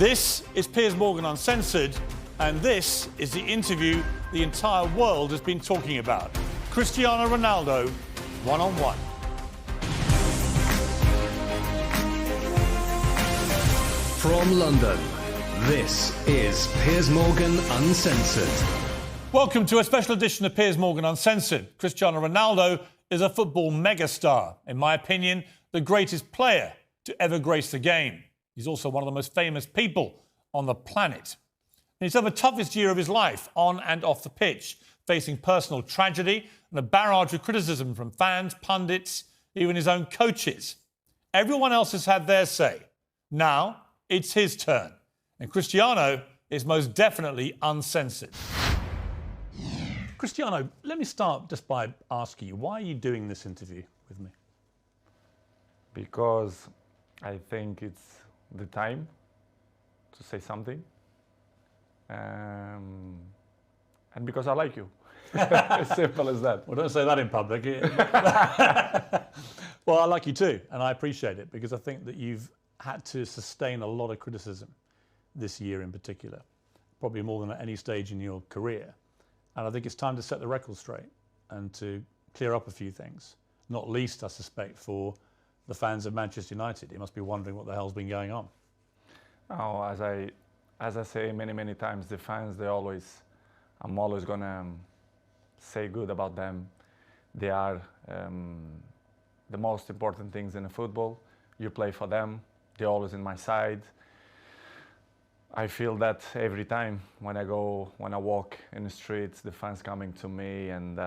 This is Piers Morgan Uncensored, and this is the interview the entire world has been talking about. Cristiano Ronaldo, one-on-one. From London, this is Piers Morgan Uncensored. Welcome to a special edition of Piers Morgan Uncensored. Cristiano Ronaldo is a football megastar. In my opinion, the greatest player to ever grace the game. He's also one of the most famous people on the planet. And he's had the toughest year of his life, on and off the pitch, facing personal tragedy and a barrage of criticism from fans, pundits, even his own coaches. Everyone else has had their say. Now, it's his turn. And Cristiano is most definitely uncensored. Cristiano, let me start just by asking you, why are you doing this interview with me? Because I think it's the time to say something. And because I like you. As simple as that. Well, don't say that in public. Well, I like you too, and I appreciate it, because I think that you've had to sustain a lot of criticism this year in particular, probably more than at any stage in your career. And I think it's time to set the record straight and to clear up a few things, not least, I suspect, for the fans of Manchester United. You must be wondering what the hell's been going on. Oh, as I say many times, the fans, I'm always gonna say good about them. They are the most important things in the football. You play for them. They're always in my side. I feel that every time when I walk in the streets, the fans coming to me and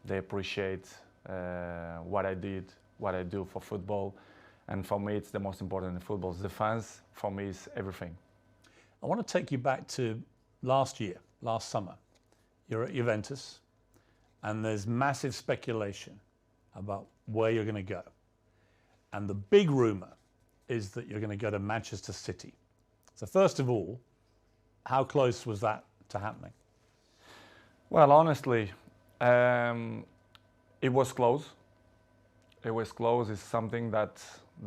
they appreciate what I do for football. And for me, it's the most important in football. The fans, for me, is everything. I want to take you back to last summer. You're at Juventus, and there's massive speculation about where you're going to go. And the big rumour is that you're going to go to Manchester City. So first of all, how close was that to happening? Well, honestly, it was close. It was close. It's something that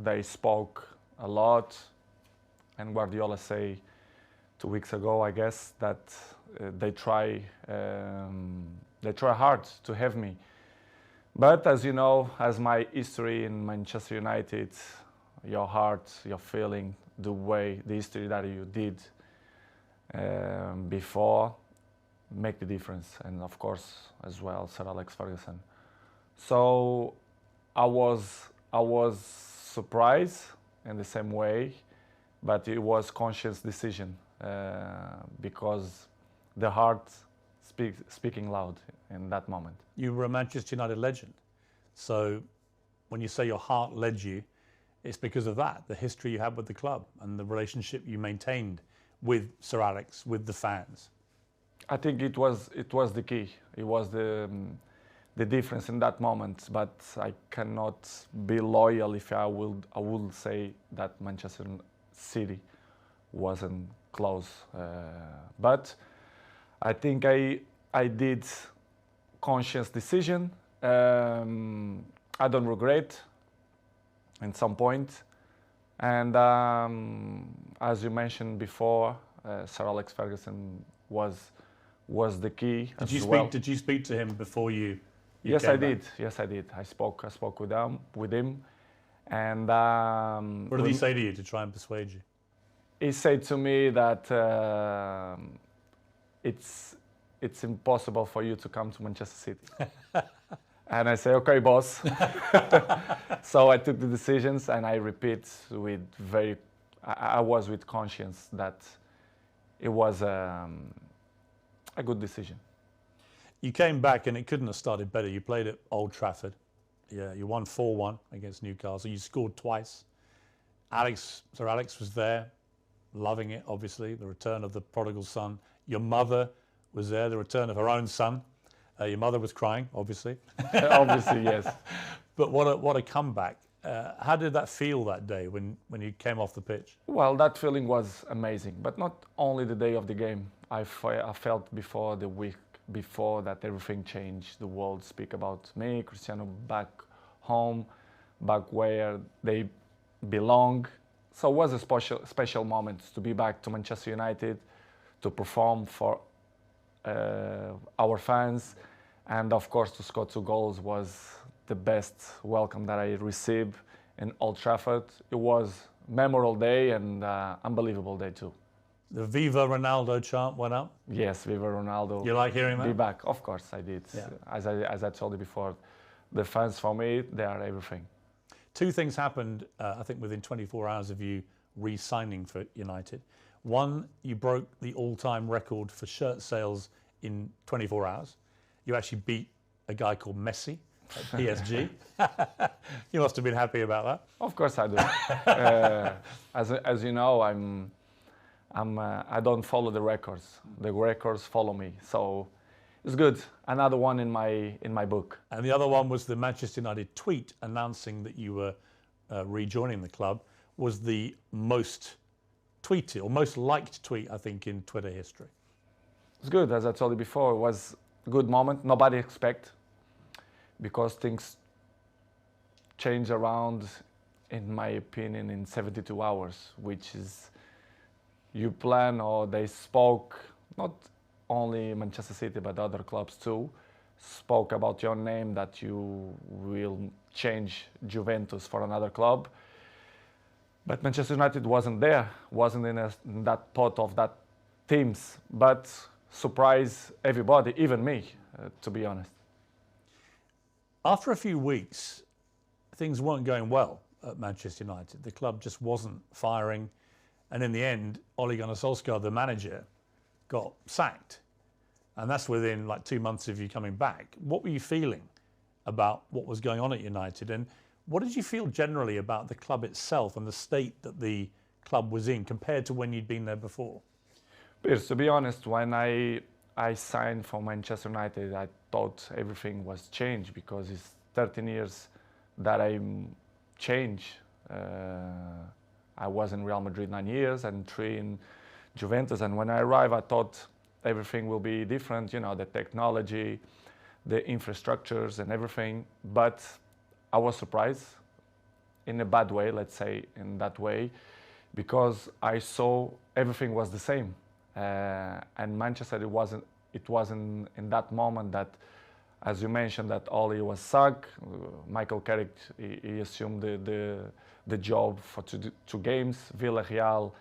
they spoke a lot, and Guardiola say 2 weeks ago, I guess, that they try hard to have me. But as you know, as my history in Manchester United, your heart, your feeling, the history that you did before, make the difference. And of course, as well, Sir Alex Ferguson. So I was surprised in the same way, but it was conscious decision because the heart speaking loud in that moment. You were a Manchester United legend. So when you say your heart led you, it's because of that, the history you had with the club and the relationship you maintained with Sir Alex, with the fans. I think it was the key. It was the difference in that moment. But I cannot be loyal if I would say that Manchester City wasn't close. But I think I did conscious decision. I don't regret at some point. And as you mentioned before, Sir Alex Ferguson was the key. Did you speak to him before you Yes, I did. back? Yes, I did. I spoke with him, and What did he say to you to try and persuade you? he said to me that it's impossible for you to come to Manchester City. And I say, okay, boss. So I took the decisions, and I repeat I was with conscience that it was a good decision. You came back and it couldn't have started better. You played at Old Trafford. Yeah, you won 4-1 against Newcastle. You scored twice. Sir Alex was there, loving it, obviously, the return of the prodigal son. Your mother was there, the return of her own son. Your mother was crying, obviously. Obviously, yes. But what a comeback. How did that feel that day when you came off the pitch? Well, that feeling was amazing, but not only the day of the game. I felt before the week before that everything changed. The world speak about me, Cristiano, back home, back where they belong, so it was a special moment to be back to Manchester United, to perform for our fans, and of course to score 2 goals was the best welcome that I received in Old Trafford. It was a memorable day and unbelievable day too. The Viva Ronaldo chant went up. Yes, Viva Ronaldo. You like hearing that? Be back. Of course I did. Yeah. As I told you before, the fans for me, they are everything. 2 things happened, I think, within 24 hours of you re-signing for United. One, you broke the all-time record for shirt sales in 24 hours. You actually beat a guy called Messi at PSG. You must have been happy about that. Of course I do. As you know, I don't follow the records. The records follow me. So it's good. Another one in my book. And the other one was the Manchester United tweet announcing that you were rejoining the club was the most tweeted or most liked tweet, I think, in Twitter history. It's good. As I told you before, it was a good moment. Nobody expect, because things change around, in my opinion, in 72 hours, which is you plan, or they spoke, not only Manchester City, but other clubs too, spoke about your name, that you will change Juventus for another club. But Manchester United wasn't there, wasn't in that pot of that teams, but surprised everybody, even me, to be honest. After a few weeks, things weren't going well at Manchester United. The club just wasn't firing. And in the end, Ole Gunnar Solskjaer, the manager, got sacked. And that's within like 2 months of you coming back. What were you feeling about what was going on at United? And what did you feel generally about the club itself and the state that the club was in compared to when you'd been there before? Beirs, to be honest, when I signed for Manchester United, I thought everything was changed, because it's 13 years that I'm changed. I was in Real Madrid 9 years and 3 in Juventus. And when I arrived, I thought everything will be different, you know, the technology, the infrastructures and everything. But I was surprised in a bad way, let's say in that way, because I saw everything was the same. And Manchester, it wasn't in that moment that, as you mentioned, that Ole was sacked. Michael Carrick, he assumed the job for 2 games, Villarreal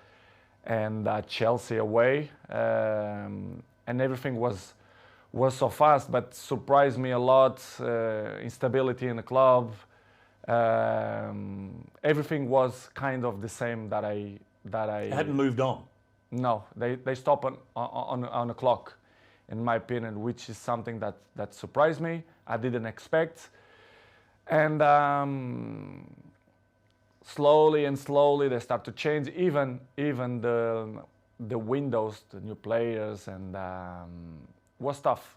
and Chelsea away, and everything was so fast, but surprised me a lot. Instability in the club, everything was kind of the same that I It hadn't moved on. No, they stopped on the clock, in my opinion, which is something that surprised me. I didn't expect. And slowly they start to change. Even the windows, the new players, and was tough.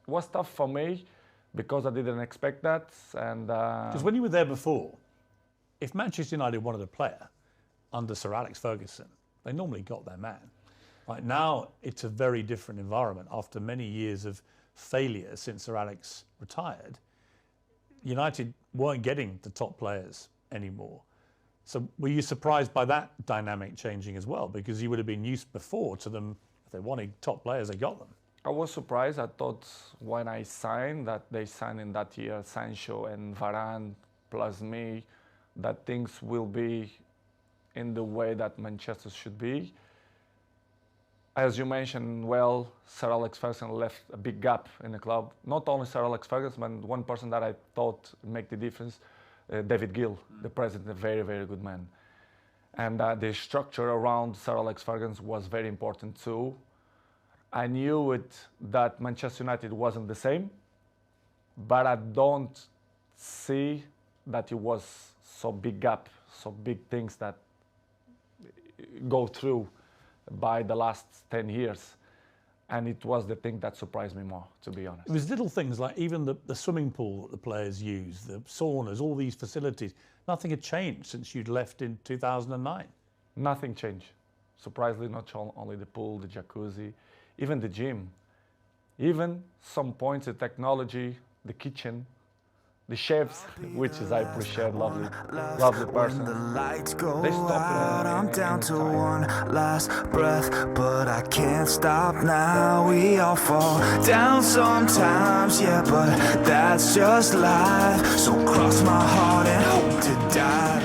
It was tough for me because I didn't expect that. And because when you were there before, if Manchester United wanted a player under Sir Alex Ferguson, they normally got their man. Right now, it's a very different environment. After many years of failure since Sir Alex retired, United weren't getting the top players anymore. So were you surprised by that dynamic changing as well? Because you would have been used before to them, if they wanted top players, they got them. I was surprised. I thought when I signed, that they signed in that year Sancho and Varane plus me, that things will be in the way that Manchester should be. As you mentioned, well, Sir Alex Ferguson left a big gap in the club. Not only Sir Alex Ferguson, but one person that I thought make the difference, David Gill, the president, a very, very good man. And the structure around Sir Alex Ferguson was very important too. I knew that Manchester United wasn't the same, but I don't see that it was so big gap, so big things that go through by the last 10 years. And it was the thing that surprised me more, to be honest. It was little things like even the swimming pool that the players use, the saunas, all these facilities. Nothing had changed since you'd left in 2009. Nothing changed. Surprisingly, not only the pool, the jacuzzi, even the gym. Even some points, the technology, the kitchen, the chefs, which is I appreciate, lovely person. The lights go They stop out, I'm down to anytime. one last breath, but I can't stop now. We all fall down sometimes, yeah, but that's just life. So cross my heart and hope to die.